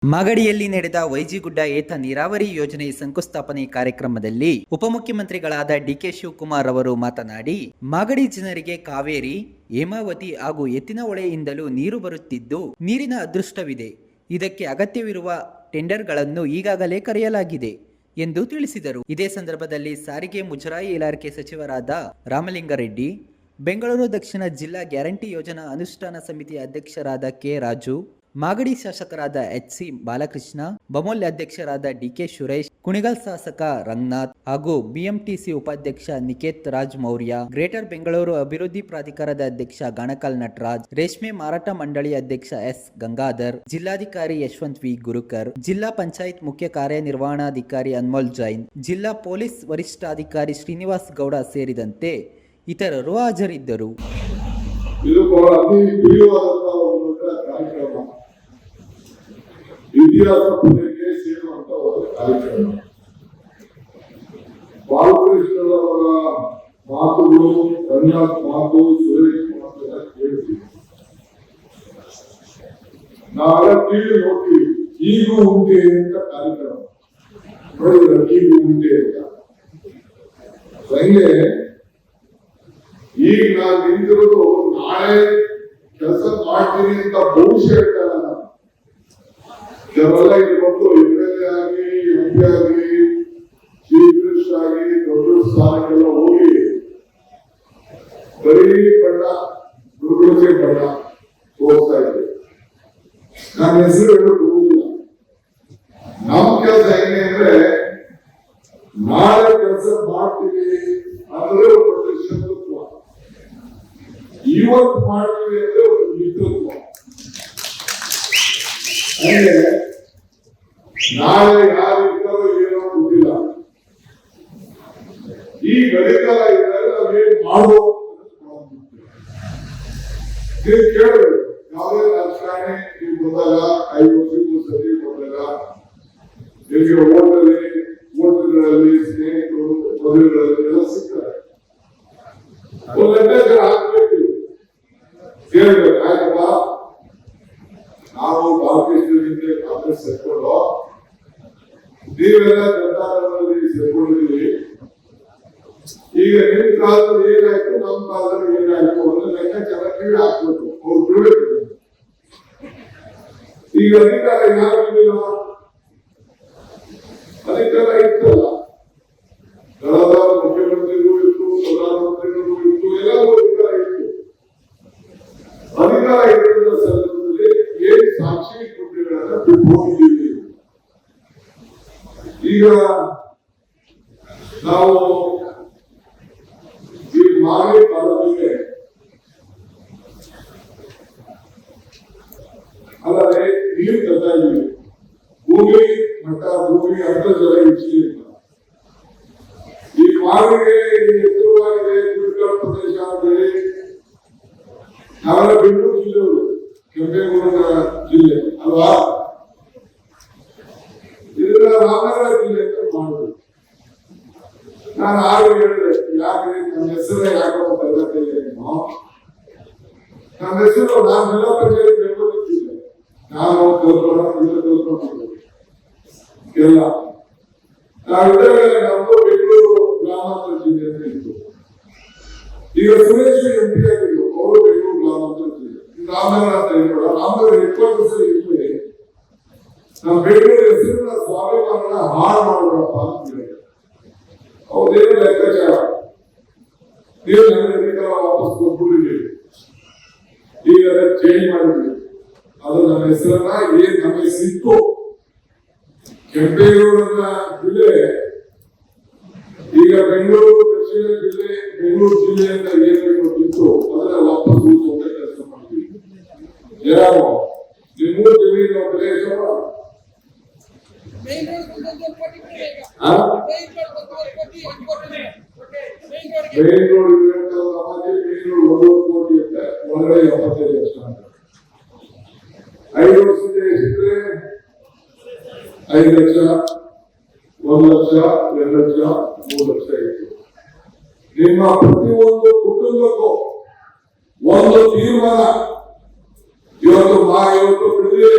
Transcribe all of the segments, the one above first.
ಮಾಗಡಿಯಲ್ಲಿ ನಡೆದ ವೈಜಿಗುಡ್ಡ ಏತ ನೀರಾವರಿ ಯೋಜನೆ ಶಂಕುಸ್ಥಾಪನೆ ಕಾರ್ಯಕ್ರಮದಲ್ಲಿ ಉಪಮುಖ್ಯಮಂತ್ರಿಗಳಾದ ಡಿಕೆ ಶಿವಕುಮಾರ್ ಅವರು ಮಾತನಾಡಿ, ಮಾಗಡಿ ಜನರಿಗೆ ಕಾವೇರಿ, ಹೇಮಾವತಿ ಹಾಗೂ ಎತ್ತಿನಹೊಳೆಯಿಂದಲೂ ನೀರು ಬರುತ್ತಿದ್ದು ನೀರಿನ ಅದೃಷ್ಟವಿದೆ. ಇದಕ್ಕೆ ಅಗತ್ಯವಿರುವ ಟೆಂಡರ್ಗಳನ್ನು ಈಗಾಗಲೇ ಕರೆಯಲಾಗಿದೆ ಎಂದು ತಿಳಿಸಿದರು. ಇದೇ ಸಂದರ್ಭದಲ್ಲಿ ಸಾರಿಗೆ ಮುಜರಾಯಿ ಇಲಾಖೆ ಸಚಿವರಾದ ರಾಮಲಿಂಗಾರೆಡ್ಡಿ, ಬೆಂಗಳೂರು ದಕ್ಷಿಣ ಜಿಲ್ಲಾ ಗ್ಯಾರಂಟಿ ಯೋಜನಾ ಅನುಷ್ಠಾನ ಸಮಿತಿ ಅಧ್ಯಕ್ಷರಾದ ಕೆ ರಾಜು, ಮಾಗಡಿ ಶಾಸಕರಾದ ಎಚ್.ಸಿ. ಬಾಲಕೃಷ್ಣ, ಬಮೋಲ್ ಅಧ್ಯಕ್ಷರಾದ ಡಿ.ಕೆ. ಸುರೇಶ್, ಕುಣಿಗಲ್ ಶಾಸಕ ರಂಗನಾಥ್ ಹಾಗೂ ಬಿಎಂಟಿಸಿ ಉಪಾಧ್ಯಕ್ಷ ನಿಕೇತ್ ರಾಜ್ ಮೌರ್ಯ, ಗ್ರೇಟರ್ ಬೆಂಗಳೂರು ಅಭಿವೃದ್ಧಿ ಪ್ರಾಧಿಕಾರದ ಅಧ್ಯಕ್ಷ ಗಾಣಕಲ್ ನಟರಾಜ್, ರೇಷ್ಮೆ ಮಾರಾಟ ಮಂಡಳಿ ಅಧ್ಯಕ್ಷ ಎಸ್. ಗಂಗಾಧರ್, ಜಿಲ್ಲಾಧಿಕಾರಿ ಯಶವಂತ್ ವಿ. ಗುರುಕರ್, ಜಿಲ್ಲಾ ಪಂಚಾಯತ್ ಮುಖ್ಯ ಕಾರ್ಯನಿರ್ವಹಣಾಧಿಕಾರಿ ಅನ್ಮೋಲ್ ಜೈನ್, ಜಿಲ್ಲಾ ಪೊಲೀಸ್ ವರಿಷ್ಠಾಧಿಕಾರಿ ಶ್ರೀನಿವಾಸ್ ಗೌಡ ಸೇರಿದಂತೆ ಇತರರು ಹಾಜರಿದ್ದರು. ಇತಿಹಾಸ ಪುಟಕ್ಕೆ ಸೇರುವಂತ ಒಂದು ಕಾರ್ಯಕ್ರಮ. ಬಾಲಕೃಷ್ಣರವರ ಮಾತುಗಳು, ರಂಗನಾಥ್ ಮಾತು, ಸುರೇಶ್ ಮಾತನ್ನ ಕೇಳ್ತೀವಿ, ನಾವೆಲ್ಲ ಟಿವಿ ನೋಡ್ತೀವಿ. ಈಗೂ ಉಂಟೆ ಅಂತ ಕಾರ್ಯಕ್ರಮ ನೋಡಿದ್ರೆ, ಈಗೂ ಉಂಟೆ ಅಂತ ಹಂಗೆ ಈಗ ನಾನು ನಿಂತಿರೋದು ನಾಳೆ ಕೆಲಸ ಮಾಡ್ತೀನಿ ಅಂತ ಭವಿಷ್ಯ ಹೇಳ್ತಾರ. ಜನರೆಲ್ಲ ಇಲ್ಲಿ ಬಂದು ಎಂ.ಎಲ್.ಎ. ಆಗಿ, ಎಂ.ಪಿ. ಆಗಿ, ಚೀಫ್ ಮಿನಿಸ್ಟರ್ ಆಗಿ ದೊಡ್ಡ ಸ್ಥಾನಕ್ಕೆಲ್ಲ ಹೋಗಿ ಬರೀ ಬಣ್ಣ, ದುರ್ಗುಣಿಕೆ ಬಣ್ಣ ತೋರಿಸ್ತಾ ಇದ್ದಾರೆ. ನನ್ನ ಹೆಸರು ಹೇಳೋದು ಹೋಗುದಿಲ್ಲ. ನಮ್ ಕೆಲಸ ಹೆಂಗೆ ಅಂದ್ರೆ, ನಾಳೆ ಕೆಲಸ ಮಾಡ್ತೀವಿ ಅಂದ್ರೆ ಒಂದು ಶತ್ರುತ್ವ, ಇವತ್ತು ಮಾಡ್ತೀವಿ ಅಂದ್ರೆ ಒಂದು ಮಿತ್ರತ್ವ. ಹಂಗೆ ನಾಳೆ ಯಾರು ಇದ್ದಾರೋ ಏನೋ ಗೊತ್ತಿಲ್ಲ. ಈ ಗಣಿತರ ಇದ್ದರೆ ನಾವೇನ್ ಮಾಡುವ ನೀವು ಕೇಳಬೇಕು. ಯಾವುದೇ ರಾಜಕಾರಣಿ ನೀವು ಬಂದಾಗ 5 ವರ್ಷಕ್ಕೂ ಸರಿ ಬಂದಾಗ ನಿಮಗೆ ಓಟಗಳಲ್ಲಿ ಸ್ನೇಹಿತರು, ಮದುವೆಗಳಲ್ಲಿ ಎಲ್ಲ ಸಿಗ್ತಾರೆ. ಒಂದು ಲೆಕ್ಕ ಹಾಕ್ಬೇಕು, ಕೇಳ್ಬೇಕು. ಆಯ್ತಪ್ಪ, ನಾವು ಬಾಲಕೃಷ್ಣನಿಂದ ಕಾಂಗ್ರೆಸ್ ಸೇರ್ಕೊಂಡು ನೀವೆಲ್ಲ ಜನತಾದಳದಲ್ಲಿ ಸೇರ್ಕೊಂಡಿದ್ದೀವಿ. ಈಗ ನಿಮ್ ಕಾಲದಲ್ಲಿ ಏನಾಯ್ತು, ನಮ್ಮ ಕಾಲದಲ್ಲಿ ಏನಾಯ್ತು ಅನ್ನೋ ಲೆಕ್ಕಾಚಾರ ನೀವು ಹಾಕ್ಬೇಕು. ಅವ್ರು ಬಿಡ್ಬೇಕು. ಈಗ ಅಧಿಕಾರ ಯಾರಿಲ್ಲ, ಅಧಿಕಾರ ಇತ್ತಲ್ಲ, ದಳದ ಮುಖ್ಯಮಂತ್ರಿಗಳು ಇತ್ತು, ಪ್ರಧಾನಮಂತ್ರಿಗಳು ಇತ್ತು, ಎಲ್ಲರೂ ಅಧಿಕಾರ ಇತ್ತು. ಅಧಿಕಾರ ಇರುವ ಸಂದರ್ಭದಲ್ಲಿ ಏನ್ ಸಾಕ್ಷಿ ಕೊಟ್ಟಿಗಳನ್ನ ಬಿಟ್ಟು ಹೋಗಿದ್ದೀವಿ. ಈಗ ನಾವು ಈ ಮಾಗಡಿ ತಾಲೂಕಿಗೆ ಅಲ್ಲದೆ ನೀರು ತರ್ತಾ ಇದ್ದೀವಿ. ಭೂಮಿ ಮಟ್ಟ, ಭೂಮಿ ಅಂತರ್ಜಲ ಹೆಚ್ಚಿಲ್ಲ. ಈ ಮಾಗಡಿಗೆ ಎತ್ತರವಾಗಿದೆ, ಗುಡ್ಡ ಪ್ರದೇಶ ಅಂತೇಳಿ ನಾವೆಲ್ಲ ಬೆಂಗಳೂರು ಜಿಲ್ಲೆಯವರು, ಕೆಂಪೇಗೌಡ ಜಿಲ್ಲೆ ಅಲ್ವಾ, ಇದನ್ನ ರಾಮನಗರ ಜಿಲ್ಲೆ ಅಂತ ಮಾಡಬೇಕು. ನಾನು ಆಗ ಹೇಳಿದೆ, ಯಾಕೆ ನನ್ನ ಹೆಸರೇ ಯಾಕಂತ ನನ್ನ ಹೆಸರು ನಾನು ಜಿಲ್ಲಾ ಪಂಚಾಯತ್ ಬೆಂಗಳೂರು ಜಿಲ್ಲೆ, ನಾನು ಕಲ್ಕೊಂಡು ಎಲ್ಲ ನಾವಿದ್ದಾಗ ನಮ್ದು ಬೆಂಗಳೂರು ಗ್ರಾಮಾಂತರ ಜಿಲ್ಲೆ ಅಂತ ಇತ್ತು. ಈಗ ಸುರೇಶ್ ಎಂ.ಪಿ. ಆಗಿದ್ರು, ಅವರು ಬೆಂಗಳೂರು ಗ್ರಾಮಾಂತರ ಜಿಲ್ಲೆ. ರಾಮನಗರ ಅಂತ ಹೇಳ್ಬೇಡ, ರಾಮನಗರ ಹೆಡ್ಕ್ವಾರ್ಟರ್ಸ್ ಇರ್ತದೆ. ನಮ್ಮ ಬೆಂಗಳೂರು ಹೆಸರಿನ ಸ್ವಾಭಿಮಾನ ಹಾಳು ಮಾಡಬೇಡಪ್ಪ ಅಂತ ಹೇಳಿದೆ. ಅವ್ರದೇನು ಲೆಕ್ಕಾಚಾರ, ನೀವು ನನ್ನ ಅಧಿಕಾರ ವಾಪಸ್ ಕೊಟ್ಬಿಟ್ಟಿದ್ದೀವಿ, ಈಗ ಚೇಂಜ್ ಮಾಡಿದ್ವಿ. ಅದು ನನ್ನ ಹೆಸರನ್ನ ಏನ್ ನಮಗೆ ಸಿಕ್ಕು, ಕೆಂಪೇಗೌಡನ ಜಿಲ್ಲೆ ಈಗ ಬೆಂಗಳೂರು ದಕ್ಷಿಣ ಜಿಲ್ಲೆ, ಬೆಂಗಳೂರು ಜಿಲ್ಲೆ ಅಂತ ಏನ್ ಇತ್ತು ಅದನ್ನ ವಾಪಸ್ ಉಳಿಸೋಕೆ ಕೆಲಸ ಮಾಡ್ತೀವಿ. ಯಾರು ನಿಮ್ಮೂರು ಜಮೀನು ಪ್ರದೇಶ ಬೆಂಗಳೂರು 1 ಕೋಟಿ ಅಂತ ಒಳಗಡೆ 75 ಲಕ್ಷ ಅಂತ 5 ವರ್ಷದ ಎಷ್ಟಿದ್ರೆ 5 ಲಕ್ಷ, 1 ಲಕ್ಷ, 2 ಲಕ್ಷ, 3 ಲಕ್ಷ ಇತ್ತು. ನಿಮ್ಮ ಪ್ರತಿಯೊಂದು ಕುಟುಂಬಕ್ಕೂ ಒಂದು ತೀರ್ಮಾನ ಇವತ್ತು ಬಿಡದೆ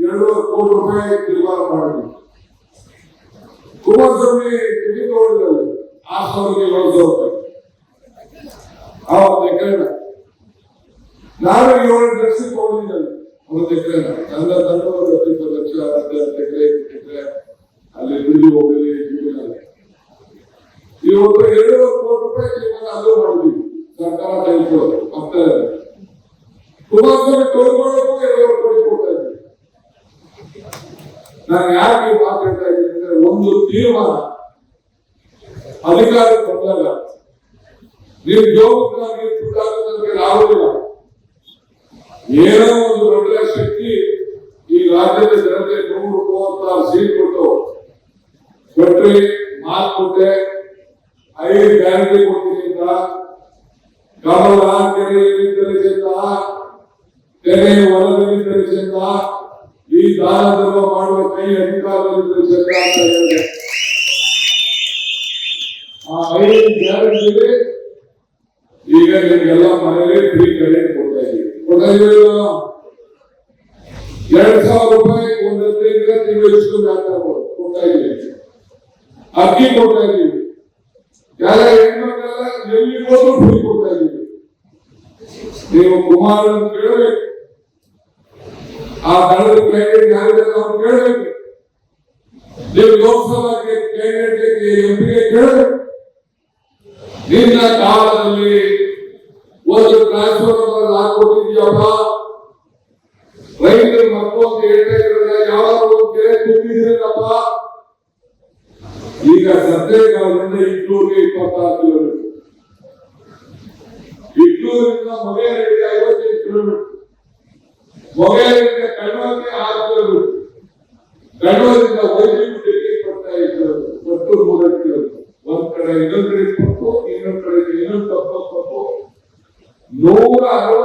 2 ಕೋಟಿ ರೂಪಾಯಿ ತೀರ್ಮಾನ ಮಾಡಿದ್ವಿ. ಕುಮಾರಸ್ವಾಮಿ ಟಿಕೆಟ್ ತಗೊಂಡಿದ್ದಾರೆ 6,000 ರೂಪಾಯಿ ಅವತ್ತು ಎಕರೆನ. ನಾನು 7 ಲಕ್ಷ ತಗೊಂಡಿದ್ದೇನೆ ಒಂದು ಎಕರೆನ. ನನ್ನ ತಂಡ 20 ಲಕ್ಷ 10 ಎಕರೆ ಅಲ್ಲಿ ದುಡ್ಡು ಹೋಗಲಿ. ಇವತ್ತು 2 ಕೋಟಿ ರೂಪಾಯಿ ತೀರ್ಮಾನ ಅದು ಮಾಡಿದ್ವಿ ಸರ್ಕಾರ ತೆಗೆದುಕೊಳ್ಳೋದು. ಮತ್ತೆ ಕುಮಾರಸ್ವಾಮಿ ತೋರ್ಕೊಳ್ಳೋಕ್ಕೂ 2 ಕೋಟಿ ಕೊಡ್ತಾ ಇದ್ದೀವಿ. ನಾನು ಯಾಕೆ ಮಾತಾಡ್ತಾ ಇದ್ದೀನಿ ಅಂದ್ರೆ, ಒಂದು ತೀರ್ಮಾನ ಅಧಿಕಾರ ಬಂದಾಗ ನೀವು ಜೋಗಕ್ಕಾಗಿ ಸುತ್ತಾಡೋದಕ್ಕೆ ಆಗುದಿಲ್ಲ. ಏನೋ ಒಂದು ದೊಡ್ಡ ಶಕ್ತಿ ಈ ರಾಜ್ಯದ ಜನತೆ 136 ಸೀಟ್ ಕೊಟ್ಟು ಕೊಟ್ಟರೆ ಮಾತು ಕೊಟ್ಟೆ 5 ಗ್ಯಾರಂಟಿ ಕೊಡ್ತೀನಿ ಅಂತ ಕಮಲ ಕೆರೆಯಲ್ಲಿ ತರಿಸಿದ ತೆರೆ ಹೊಲದಲ್ಲಿ ತರಿಸಿದ ಈ ದಾನ ಧರ್ಮ ಮಾಡುವ ಕೈ ಅಧಿಕಾರದಲ್ಲಿ ತರಿಸಿದ ಅಂತ ಹೇಳಿದೆ. ಆ 5 ಗ್ಯಾರಂಟಿ ಈಗ ನಿಮಗೆಲ್ಲ ಮನೆಯಲ್ಲಿ ಫ್ರೀ ಕರೆಂಟ್ ಕೊಡ್ತಾ ಇದ್ದೀವಿ. 2,000 ರೂಪಾಯಿ ಒಂದು ತಿಂಗಳು ಕೊಡ್ತಾ ಇದ್ದೀವಿ. ಅಕ್ಕಿ ಕೊಡ್ತಾ ಇದ್ದೀವಿ. ಯಾರ ಹೆಣ್ಮಕ್ಳೆಲ್ಲ ಎಲ್ಲಿ ಹೋದ್ರು ಫ್ರೀ ಕೊಡ್ತಾ ಇದ್ದೀವಿ. ನೀವು ಕುಮಾರನ್ ಕೇಳಬೇಕು, ಆ ದಳದ ಕ್ಯಾಂಡಿಡೇಟ್ ಯಾರಿದ್ದಾರೆ ಅವ್ರು ಕೇಳಬೇಕು. ನೀವು ಲೋಕಸಭಾ ಕ್ಯಾಂಡಿಡೇಟ್ ಎಂಪಿಗೆ ಕೇಳಬೇಕು. ನಿನ್ನ ಕಾಲದಲ್ಲಿ ಒಂದು ಟ್ರಾನ್ಸ್ಫಾರ್ಮರ್ ಹಾಕೊಟ್ಟಿದ್ಯಪ್ಪ, ರೈತರು ಮಕ್ಕಳು ಅಂತ ಹೇಳ್ತಾ ಇದ್ರೆ ಯಾವ ಒಂದು ಕೆರೆ ತುಂಬಿದ್ದೀರಪ್ಪ. ಈಗ ಸತ್ಯಗಾಲದಿಂದ ಇಟ್ಲೂರಿಗೆ 26 ಕಿಲೋಮೀಟರ್, ಇಟ್ಲೂರಿಂದ ಮೊಗೇರಿಗೆ 55 ಕಿಲೋಮೀಟರ್, ಮೊಗೇರಿಗೆ ಕಣ್ಣೂರಿಗೆ 6 ಕಿಲೋಮೀಟರ್, ಕಣ್ಣೂರಿಂದ ವೈದ್ಯರಿಗೆ 25 ಕಿಲೋಮೀಟರ್, ಒಟ್ಟು 30 ಕಿಲೋಮೀಟರ್. ಒಂದ್ ಕಡೆ ಇನ್ನೊಂದ್ ಕಡೆ 20, ಇನ್ನೊಂದ್ ಕಡೆ ಇನ್ನೊಂದು 70, 160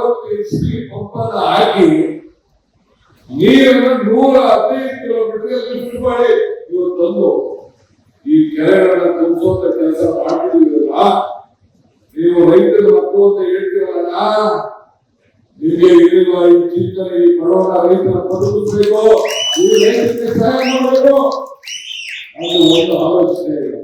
HP ಪಂಪನ್ನ ಹಾಕಿ ನೀರನ್ನು 115 ಕಿಲೋಮೀಟರ್ ಲಿಫ್ಟ್ ಮಾಡಿ ಇವರು ತಂದು ಈ ಕೆರೆಗಳನ್ನ ತುಂಬಿಸುವಂತ ಕೆಲಸ ಮಾಡ್ತಿದ್ದೀರಲ್ಲ. ನೀವು ರೈತರ ಮಕ್ಕಳು ಅಂತ ಹೇಳ್ತೀರಲ್ಲ, ನಿಮಗೆ ಇರುವ ಈ ಚಿಂತನೆ, ಈ ಬಡವರ ರೈತರ ಬದುಕಬೇಕು, ಈ ರೈತರಿಗೆ ಸಹಾಯ ಮಾಡಬೇಕು, ಅದು ಒಂದು ಆಲೋಚನೆ ಇದೆ.